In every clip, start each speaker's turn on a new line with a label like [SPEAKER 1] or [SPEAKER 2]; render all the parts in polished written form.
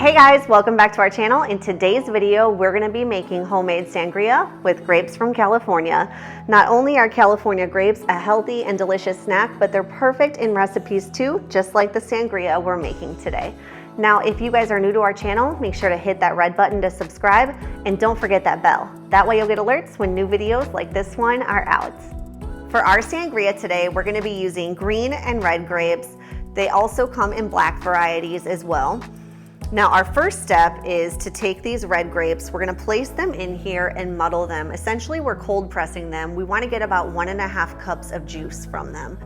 [SPEAKER 1] Hey guys, welcome back to our channel. In today's video, we're going to be making homemade sangria with grapes from California. Not only are California grapes a healthy and delicious snack, but they're perfect in recipes too, just like the sangria we're making today. Now, if you guys are new to our channel, make sure to hit that red button to subscribe and don't forget that bell. That way you'll get alerts when new videos like this one are out. For our sangria today, we're going to be using green and red grapes. They also come in black varieties as well. Now our first step is to take these red grapes, we're gonna place them in here and muddle them. Essentially, we're cold pressing them. We wanna get about 1.5 cups of juice from them.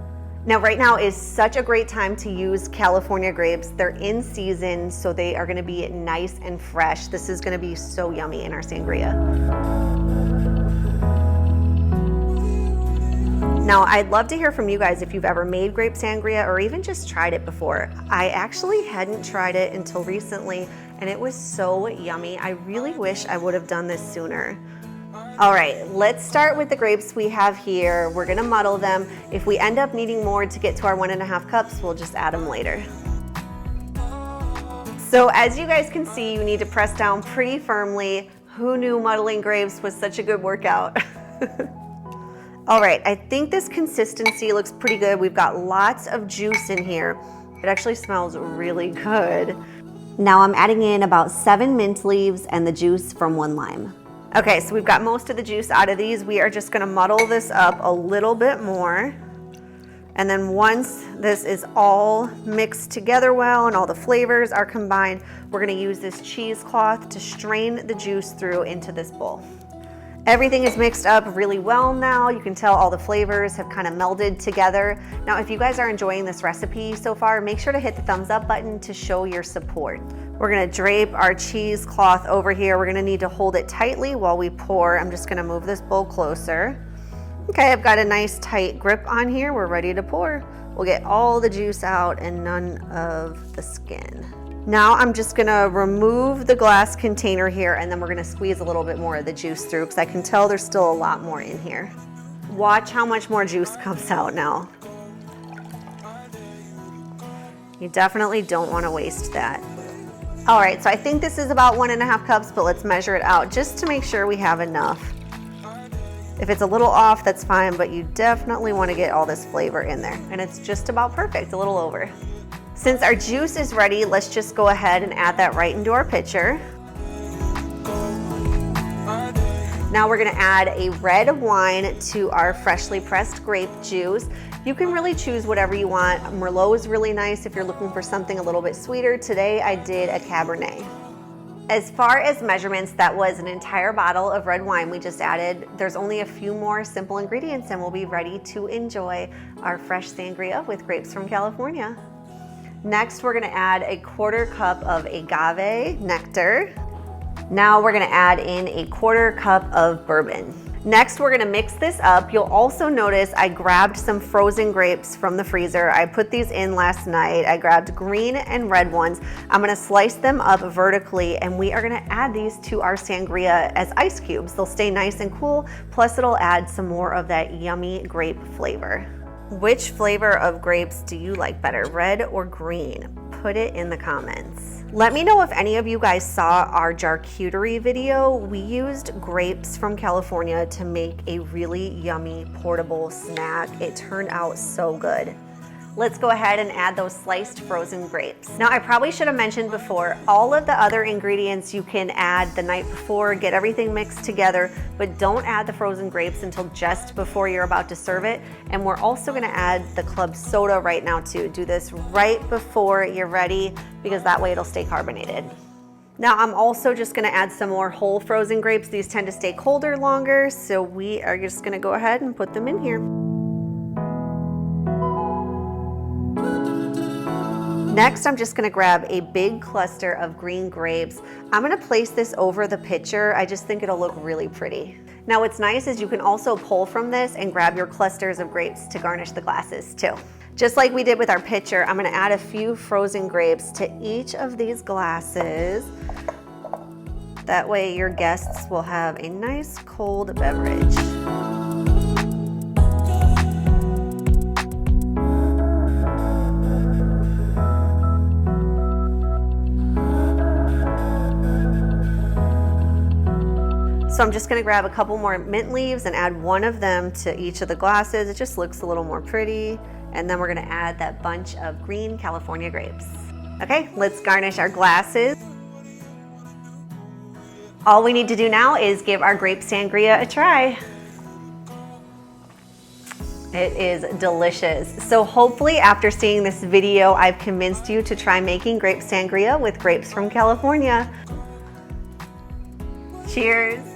[SPEAKER 1] Now right now is such a great time to use California grapes. They're in season, so they are gonna be nice and fresh. This is gonna be so yummy in our sangria. Now, I'd love to hear from you guys if you've ever made grape sangria or even just tried it before. I actually hadn't tried it until recently, and it was so yummy. I really wish I would have done this sooner. All right, let's start with the grapes we have here. We're gonna muddle them. If we end up needing more to get to our 1.5 cups, we'll just add them later. So as you guys can see, you need to press down pretty firmly. Who knew muddling grapes was such a good workout? All right, I think this consistency looks pretty good. We've got lots of juice in here. It actually smells really good. Now I'm adding in about 7 mint leaves and the juice from 1 lime. Okay, so we've got most of the juice out of these. We are just gonna muddle this up a little bit more. And then once this is all mixed together well and all the flavors are combined, we're gonna use this cheesecloth to strain the juice through into this bowl. Everything is mixed up really well now. You can tell all the flavors have kind of melded together. Now, if you guys are enjoying this recipe so far, make sure to hit the thumbs up button to show your support. We're gonna drape our cheesecloth over here. We're gonna need to hold it tightly while we pour. I'm just gonna move this bowl closer. Okay, I've got a nice tight grip on here. We're ready to pour. We'll get all the juice out and none of the skin. Now I'm just gonna remove the glass container here, and then we're gonna squeeze a little bit more of the juice through because I can tell there's still a lot more in here. Watch how much more juice comes out now. You definitely don't wanna waste that. All right, so I think this is about 1.5 cups, but let's measure it out just to make sure we have enough. If it's a little off, that's fine, but you definitely wanna get all this flavor in there. And it's just about perfect, a little over. Since our juice is ready, let's just go ahead and add that right into our pitcher. Now we're gonna add a red wine to our freshly pressed grape juice. You can really choose whatever you want. Merlot is really nice if you're looking for something a little bit sweeter. Today I did a Cabernet. As far as measurements, that was an entire bottle of red wine we just added. There's only a few more simple ingredients and we'll be ready to enjoy our fresh sangria with grapes from California. Next, we're gonna add a 1/4 cup of agave nectar. Now we're gonna add in a 1/4 cup of bourbon. Next, we're gonna mix this up. You'll also notice I grabbed some frozen grapes from the freezer. I put these in last night. I grabbed green and red ones. I'm gonna slice them up vertically, and we are gonna add these to our sangria as ice cubes. They'll stay nice and cool, plus it'll add some more of that yummy grape flavor. Which flavor of grapes do you like better, red or green? Put it in the comments. Let me know if any of you guys saw our charcuterie video. We used grapes from California to make a really yummy portable snack. It turned out so good. Let's go ahead and add those sliced frozen grapes. Now, I probably should have mentioned before, all of the other ingredients you can add the night before, get everything mixed together, but don't add the frozen grapes until just before you're about to serve it. And we're also gonna add the club soda right now too. Do this right before you're ready because that way it'll stay carbonated. Now, I'm also just gonna add some more whole frozen grapes. These tend to stay colder longer, so we are just gonna go ahead and put them in here. Next, I'm just gonna grab a big cluster of green grapes. I'm gonna place this over the pitcher. I just think it'll look really pretty. Now, what's nice is you can also pull from this and grab your clusters of grapes to garnish the glasses too. Just like we did with our pitcher, I'm gonna add a few frozen grapes to each of these glasses. That way your guests will have a nice cold beverage. So I'm just gonna grab a couple more mint leaves and add one of them to each of the glasses. It just looks a little more pretty. And then we're gonna add that bunch of green California grapes. Okay, let's garnish our glasses. All we need to do now is give our grape sangria a try. It is delicious. So hopefully after seeing this video, I've convinced you to try making grape sangria with grapes from California. Cheers.